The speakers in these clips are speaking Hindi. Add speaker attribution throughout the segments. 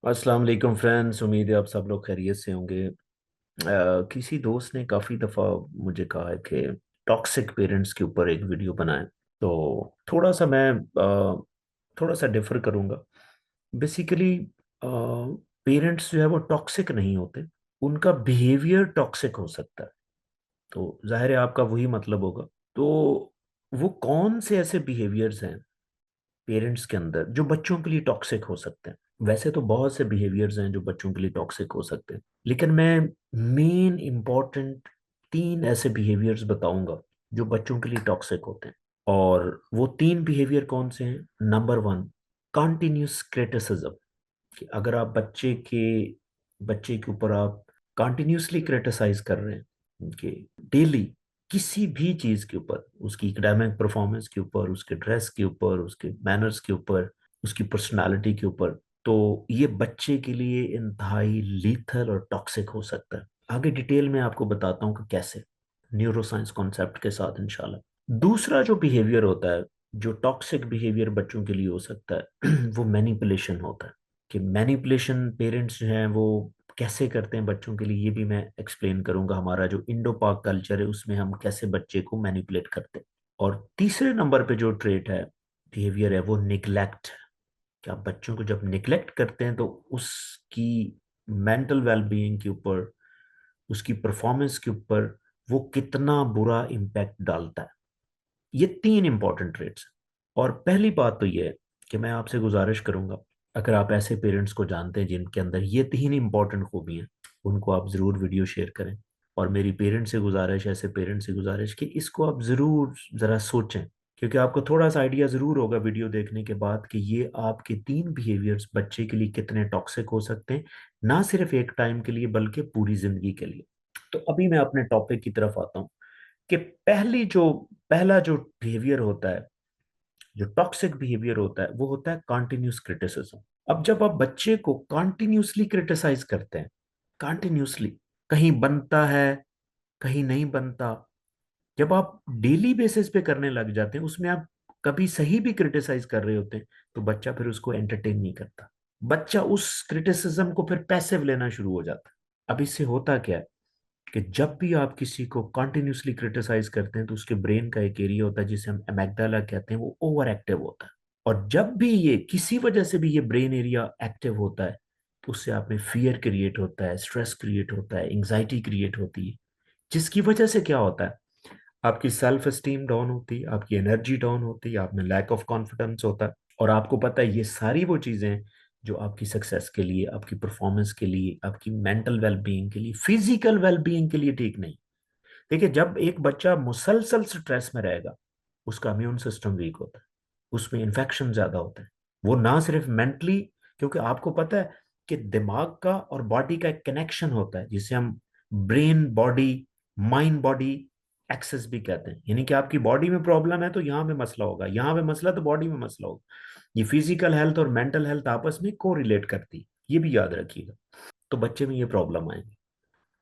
Speaker 1: अस्सलाम वालेकुम फ्रेंड्स। उम्मीद है आप सब लोग खैरियत से होंगे। किसी दोस्त ने काफ़ी दफ़ा मुझे कहा है कि टॉक्सिक पेरेंट्स के ऊपर एक वीडियो बनाएं। तो थोड़ा सा मैं थोड़ा सा डिफर करूंगा। बेसिकली पेरेंट्स जो है वो टॉक्सिक नहीं होते, उनका बिहेवियर टॉक्सिक हो सकता है। तो जाहिर है आपका वही मतलब होगा। तो वो कौन से ऐसे बिहेवियर्स हैं पेरेंट्स के अंदर जो बच्चों के लिए टॉक्सिक हो सकते हैं? वैसे तो बहुत से बिहेवियर्स हैं जो बच्चों के लिए टॉक्सिक हो सकते हैं, लेकिन मैं मेन इंपॉर्टेंट तीन ऐसे बिहेवियर्स बताऊंगा जो बच्चों के लिए टॉक्सिक होते हैं। और वो तीन बिहेवियर कौन से हैं? Number one, continuous criticism. कि अगर आप बच्चे के ऊपर आप कंटिन्यूसली क्रिटिसाइज कर रहे हैं कि डेली किसी भी चीज के ऊपर, उसकी एकेडमिक परफॉर्मेंस के ऊपर, उसके ड्रेस के ऊपर, उसके मैनर्स के ऊपर, उसकी पर्सनालिटी के ऊपर, तो ये बच्चे के लिए इंतहाई लीथल और टॉक्सिक हो सकता है। आगे डिटेल में आपको बताता हूँ कि कैसे, न्यूरोसाइंस कॉन्सेप्ट के साथ इंशाल्लाह। दूसरा जो बिहेवियर होता है, जो टॉक्सिक बिहेवियर बच्चों के लिए हो सकता है वो मैनिपुलेशन होता है। कि मैनिपुलेशन पेरेंट्स जो हैं वो कैसे करते हैं बच्चों के लिए, ये भी मैं एक्सप्लेन करूंगा। हमारा जो इंडो पाक कल्चर है उसमें हम कैसे बच्चे को मैनिपुलेट करते हैं। और तीसरे नंबर पे जो ट्रेट है, बिहेवियर है, वो निग्लेक्ट। कि आप बच्चों को जब निग्लेक्ट करते हैं तो उसकी मेंटल वेलबीइंग के ऊपर, उसकी परफॉर्मेंस के ऊपर वो कितना बुरा इम्पैक्ट डालता है। ये तीन इंपॉर्टेंट ट्रेट्स। और पहली बात तो ये है कि मैं आपसे गुजारिश करूंगा, अगर आप ऐसे पेरेंट्स को जानते हैं जिनके अंदर ये तीन इंपॉर्टेंट खूबियां, उनको आप ज़रूर वीडियो शेयर करें। और मेरी पेरेंट्स से गुजारिश, ऐसे पेरेंट्स से गुजारिश कि इसको आप ज़रूर ज़रा सोचें, क्योंकि आपको थोड़ा सा आइडिया ज़रूर होगा वीडियो देखने के बाद कि ये आपके तीन बिहेवियर्स बच्चे के लिए कितने टॉक्सिक हो सकते हैं, ना सिर्फ एक टाइम के लिए बल्कि पूरी ज़िंदगी के लिए। तो अभी मैं अपने टॉपिक की तरफ आता हूँ कि पहला जो बिहेवियर होता है, जो टॉक्सिक बिहेवियर होता है, वो होता है कॉन्टिन्यूस क्रिटिसिज्म। अब जब आप बच्चे को कॉन्टिन्यूसली क्रिटिसाइज करते हैं, कॉन्टिन्यूसली, कहीं बनता है कहीं नहीं बनता, जब आप डेली बेसिस पे करने लग जाते हैं, उसमें आप कभी सही भी क्रिटिसाइज कर रहे होते हैं, तो बच्चा फिर उसको एंटरटेन नहीं करता। बच्चा उस क्रिटिसिज्म को फिर पैसिव लेना शुरू हो जाता है। अब इससे होता क्या है कि जब भी आप किसी को कंटिन्यूसली क्रिटिसाइज करते हैं तो उसके ब्रेन का एक एरिया होता है जिसे हम एमेग्डाला कहते हैं, वो ओवर एक्टिव होता है। और जब भी ये किसी वजह से भी ये ब्रेन एरिया एक्टिव होता है, तो उससे आप में फियर क्रिएट होता है, स्ट्रेस क्रिएट होता है, एंग्जाइटी क्रिएट होती है। जिसकी वजह से क्या होता है, आपकी सेल्फ एस्टीम डाउन होती है, आपकी एनर्जी डाउन होती है, आप में लैक ऑफ कॉन्फिडेंस होता है। और आपको पता है ये सारी वो चीजें हैं जो आपकी सक्सेस के लिए, आपकी परफॉर्मेंस के लिए, आपकी मेंटल वेलबीइंग के लिए, फिजिकल वेलबीइंग के लिए ठीक नहीं। देखिए, जब एक बच्चा मुसलसल स्ट्रेस में रहेगा, उसका इम्यून सिस्टम वीक होता है, उसमें इन्फेक्शन ज्यादा होता है। वो ना सिर्फ मेंटली, क्योंकि आपको पता है कि दिमाग का और बॉडी का एक कनेक्शन होता है जिसे हम brain body, mind body axis भी कहते हैं। यानी कि आपकी बॉडी में प्रॉब्लम है तो यहाँ पे मसला होगा, यहाँ पे मसला तो बॉडी में मसला होगा। ये फिजिकल हेल्थ और मेंटल हेल्थ आपस में को रिलेट करती है, ये भी याद रखिएगा। तो बच्चे में ये प्रॉब्लम आएगी।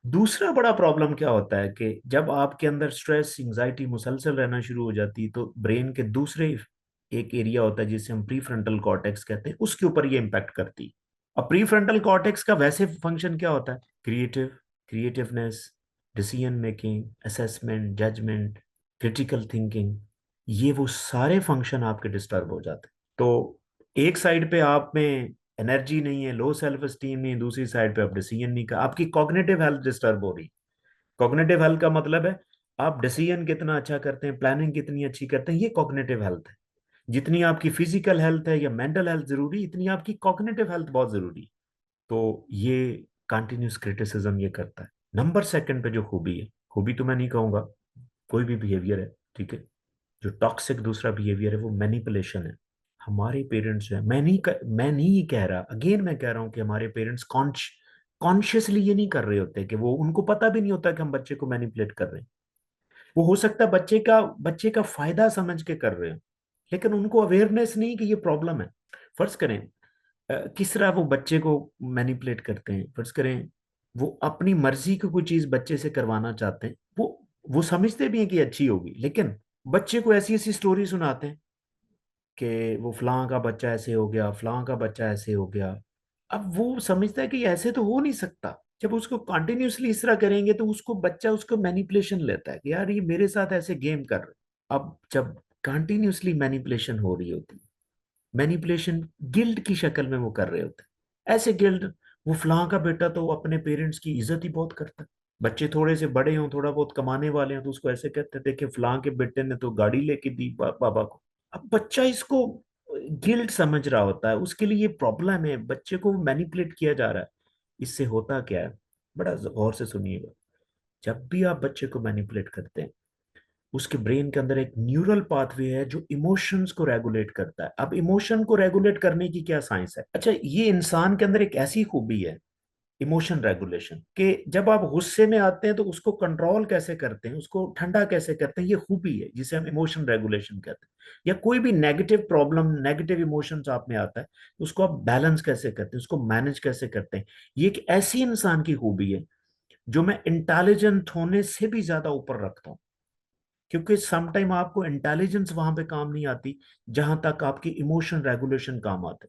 Speaker 1: दूसरा बड़ा प्रॉब्लम क्या होता है कि जब आपके अंदर स्ट्रेस, एंजाइटी मुसलसल रहना शुरू हो जाती है, तो ब्रेन के दूसरे एक एरिया होता है जिसे हम प्री फ्रंटल कॉर्टेक्स कहते हैं, उसके ऊपर ये इम्पैक्ट करती है। अब प्री फ्रंटल कॉर्टेक्स का वैसे फंक्शन क्या होता है? Creativeness, decision making, assessment, judgement, critical thinking, ये वो सारे फंक्शन आपके डिस्टर्ब हो जाते हैं। तो एक साइड पे आप में एनर्जी नहीं है, लो सेल्फ एस्टीम नहीं है, दूसरी साइड पे आप डिसीजन नहीं कर, आपकी कॉग्निटिव हेल्थ डिस्टर्ब हो रही। कॉग्निटिव हेल्थ का मतलब है आप डिसीजन कितना अच्छा करते हैं, प्लानिंग कितनी अच्छी करते हैं, ये कॉग्निटिव हेल्थ है। जितनी आपकी फिजिकल हेल्थ है या मेंटल हेल्थ जरूरी, इतनी आपकी कॉग्निटिव हेल्थ बहुत जरूरी है। तो ये कंटिन्यूस क्रिटिसिज्म ये करता है। नंबर सेकंड पे जो खूबी है, खूबी तो मैं नहीं कहूंगा, कोई भी बिहेवियर है, ठीक है, जो टॉक्सिक दूसरा बिहेवियर है वो मैनिपुलेशन है। हमारे पेरेंट्स जो है, मैं नहीं कह रहा, अगेन मैं कह रहा हूं कि हमारे पेरेंट्स कॉन्शियसली ये नहीं कर रहे होते, कि वो, उनको पता भी नहीं होता कि हम बच्चे को मैनिपुलेट कर रहे हैं। वो हो सकता है बच्चे का फायदा समझ के कर रहे हो, लेकिन उनको अवेयरनेस नहीं कि ये प्रॉब्लम है। फर्ज करें, किस तरह वो बच्चे को मैनिपुलेट करते हैं। फर्ज करें वो अपनी मर्जी की कोई चीज बच्चे से करवाना चाहते हैं, वो समझते भी हैं कि अच्छी होगी, लेकिन बच्चे को ऐसी ऐसी स्टोरी सुनाते हैं कि वो फलां का बच्चा ऐसे हो गया, फलां का बच्चा ऐसे हो गया, अब वो समझता है कि ऐसे तो हो नहीं सकता। जब उसको कंटिन्यूअसली इस तरह करेंगे तो उसको बच्चा उसको मैनिपुलेशन लेता है कि यार ये मेरे साथ ऐसे गेम कर रहे। अब जब कंटिन्यूअसली मैनिपुलेशन हो रही होती है, मैनिपुलेशन गिल्ड की शक्ल में वो कर रहे होते हैं, ऐसे गिल्ड, वो फलां का बेटा तो अपने पेरेंट्स की इज्जत ही बहुत करता है। बच्चे थोड़े से बड़े हों, थोड़ा बहुत कमाने वाले हैं, तो उसको ऐसे कहते हैं देखे फलां के बेटे ने तो गाड़ी लेके दी बाबा को। अब बच्चा इसको गिल्ट समझ रहा होता है, उसके लिए ये प्रॉब्लम है, बच्चे को मैनिपुलेट किया जा रहा है। इससे होता क्या है, बड़ा गौर से सुनिएगा। जब भी आप बच्चे को मैनिपुलेट करते हैं, उसके ब्रेन के अंदर एक न्यूरल पाथवे है जो इमोशंस को रेगुलेट करता है। अब इमोशन को रेगुलेट करने की क्या साइंस है? अच्छा, ये इंसान के अंदर एक ऐसी खूबी है, इमोशन रेगुलेशन, कि जब आप गुस्से में आते हैं तो उसको कंट्रोल कैसे करते हैं, उसको ठंडा कैसे करते हैं, ये खूबी है जिसे हम इमोशन रेगुलेशन कहते हैं। या कोई भी नेगेटिव प्रॉब्लम, नेगेटिव इमोशंस आप में आता है, तो उसको आप बैलेंस कैसे करते हैं, उसको मैनेज कैसे करते हैं। ये एक ऐसी इंसान की खूबी है जो मैं इंटेलिजेंट होने से भी ज्यादा ऊपर रखता हूँ। क्योंकि समटाइम आपको इंटेलिजेंस वहां पे काम नहीं आती जहां तक आपकी इमोशन रेगुलेशन काम आते।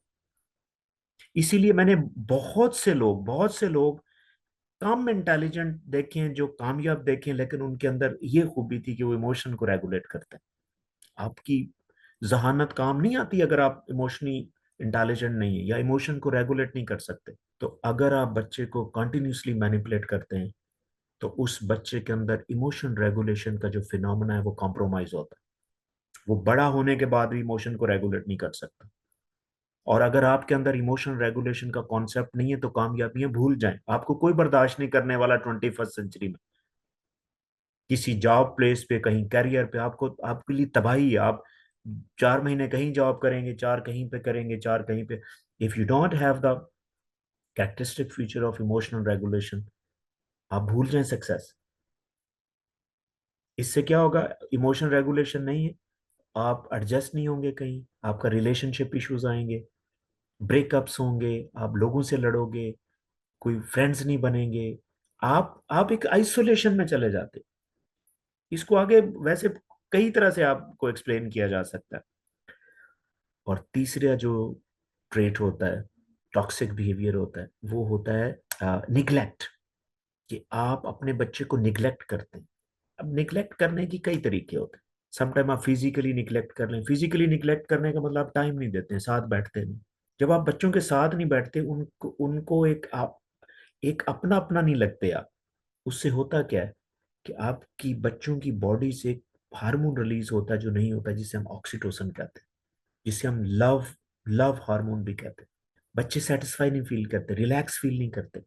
Speaker 1: इसीलिए मैंने बहुत से लोग कम इंटेलिजेंट देखे हैं जो कामयाब देखे हैं, लेकिन उनके अंदर ये खूबी थी कि वो इमोशन को रेगुलेट करते हैं। आपकी जहानत काम नहीं आती अगर आप इमोशनली इंटेलिजेंट नहीं है या इमोशन को रेगुलेट नहीं कर सकते। तो अगर आप बच्चे को कंटिन्यूसली मैनिपुलेट करते हैं, तो उस बच्चे के अंदर इमोशन रेगुलेशन का जो फिनोमेना है वो कॉम्प्रोमाइज होता है। वो बड़ा होने के बाद भी इमोशन को रेगुलेट नहीं कर सकता। और अगर आपके अंदर इमोशन रेगुलेशन का कॉन्सेप्ट नहीं है तो कामयाबियां भूल जाएं, आपको कोई बर्दाश्त नहीं करने वाला 21st सेंचुरी में। किसी जॉब प्लेस पे, कहीं करियर पे, आपको आपके लिए तबाही है। आप 4 महीने कहीं जॉब करेंगे, 4 कहीं पे करेंगे, 4 कहीं पे। If you don't have the characteristic feature of emotional regulation, आप भूल जाएं सक्सेस। इससे क्या होगा? इमोशन रेगुलेशन नहीं है, आप एडजस्ट नहीं होंगे, कहीं आपका रिलेशनशिप इश्यूज आएंगे, ब्रेकअप्स होंगे, आप लोगों से लड़ोगे, कोई फ्रेंड्स नहीं बनेंगे, आप एक आइसोलेशन में चले जाते। इसको आगे वैसे कई तरह से आपको एक्सप्लेन किया जा सकता है। और तीसरा जो ट्रेट होता है, टॉक्सिक बिहेवियर होता है, वो होता है निग्लेक्ट, कि आप अपने बच्चे को निग्लेक्ट करते हैं। अब निग्लेक्ट करने की कई तरीके होते हैं। समटाइम आप फिजिकली निग्लेक्ट कर लें। फिजिकली निग्लेक्ट करने का मतलब आप टाइम नहीं देते हैं, साथ बैठते नहीं। जब आप बच्चों के साथ नहीं बैठते, उनको उनको एक अपना अपना नहीं लगते आप, उससे होता क्या है कि आपकी बच्चों की बॉडी से एक हार्मोन रिलीज होता है जो नहीं होता, जिसे हम ऑक्सीटोसिन कहते हैं, जिसे हम लव लव हार्मोन भी कहते हैं। बच्चे सेटिस्फाई नहीं फील करते, रिलैक्स फील नहीं करते,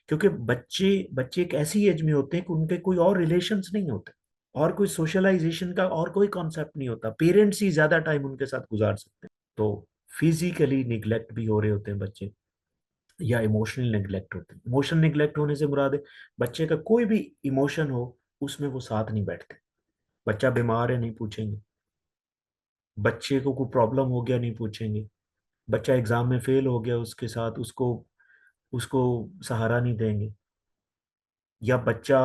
Speaker 1: क्योंकि बच्चे बच्चे एक ऐसी एज में होते हैं कि उनके कोई और रिलेशंस नहीं होते, और कोई सोशलाइजेशन का और कोई कॉन्सेप्ट नहीं होता। पेरेंट्स ही ज्यादा टाइम उनके साथ गुजार सकते हैं। तो फिजिकली निग्लेक्ट भी हो रहे होते हैं बच्चे, या इमोशनल निग्लेक्ट होते हैं। इमोशनल निग्लेक्ट होने से मुराद है बच्चे का कोई भी इमोशन हो, उसमें वो साथ नहीं बैठते। बच्चा बीमार है, नहीं पूछेंगे। बच्चे को कोई प्रॉब्लम हो गया, नहीं पूछेंगे। बच्चा एग्जाम में फेल हो गया, उसके साथ उसको उसको सहारा नहीं देंगे। या बच्चा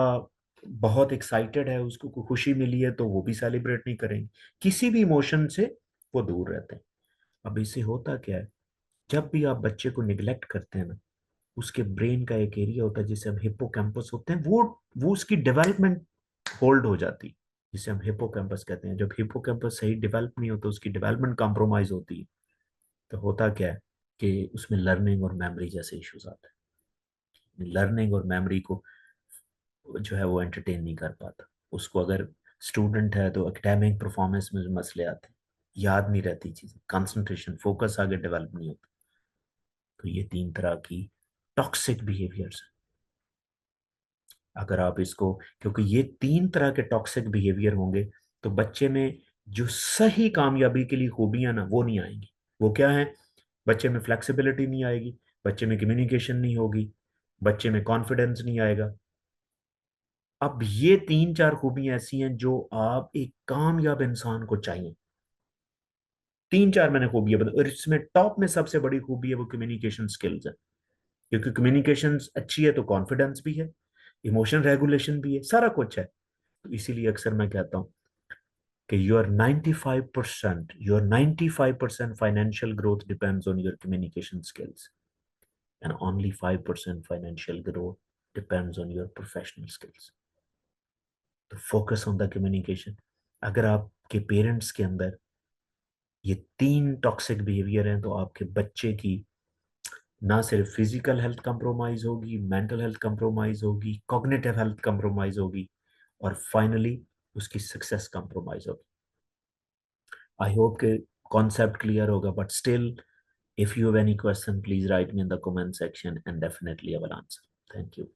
Speaker 1: बहुत एक्साइटेड है, उसको कोई खुशी मिली है, तो वो भी सेलिब्रेट नहीं करेंगे। किसी भी इमोशन से वो दूर रहते हैं। अब इससे होता क्या है, जब भी आप बच्चे को निग्लेक्ट करते हैं ना, उसके ब्रेन का एक एरिया होता है जिसे हम हिप्पोकैम्पस होते हैं, वो उसकी डेवलपमेंट होल्ड हो जाती है, जिसे हम हिप्पोकैम्पस कहते हैं। जब हिप्पोकैम्पस सही डेवलप नहीं होता, उसकी डेवलपमेंट कॉम्प्रोमाइज होती है। तो होता क्या है कि उसमें लर्निंग और मेमोरी जैसे इश्यूज आते हैं। लर्निंग और मेमोरी को जो है वो एंटरटेन नहीं कर पाता। उसको अगर स्टूडेंट है तो एकेडमिक परफॉर्मेंस में मसले आते हैं, याद नहीं रहती चीजें, कंसंट्रेशन, फोकस आगे डेवलप नहीं होता। तो ये 3 तरह की टॉक्सिक बिहेवियर्स। अगर आप इसको, क्योंकि ये 3 तरह के टॉक्सिक बिहेवियर होंगे, तो बच्चे में जो सही कामयाबी के लिए खूबियां ना वो नहीं आएंगी। वो क्या है? बच्चे में फ्लेक्सिबिलिटी नहीं आएगी, बच्चे में कम्युनिकेशन नहीं होगी, बच्चे में कॉन्फिडेंस नहीं आएगा। अब ये 3 4 खूबियां ऐसी हैं जो आप एक कामयाब इंसान को चाहिए। 3 4 मैंने खूबियां बता, और इसमें टॉप में सबसे बड़ी खूबी है वो कम्युनिकेशन स्किल्स है। क्योंकि कम्युनिकेशन अच्छी है तो कॉन्फिडेंस भी है, इमोशन रेगुलेशन भी है, सारा कुछ है। तो इसीलिए अक्सर मैं कहता हूँ कि your 95% financial growth depends on your communication skills. and only 5% financial growth depends on your professional skills. तो फोकस ऑन द कम्युनिकेशन. अगर आपके पेरेंट्स के अंदर ये तीन टॉक्सिक बिहेवियर हैं तो आपके बच्चे की ना सिर्फ फिजिकल हेल्थ कंप्रोमाइज होगी, मेंटल हेल्थ कंप्रोमाइज होगी, कॉग्निटिव हेल्थ कंप्रोमाइज होगी, और फाइनली उसकी सक्सेस कंप्रोमाइज होगी. आई होप के कॉन्सेप्ट क्लियर होगा, but still if you have any question, please write me in the comment section and definitely I will answer. Thank you.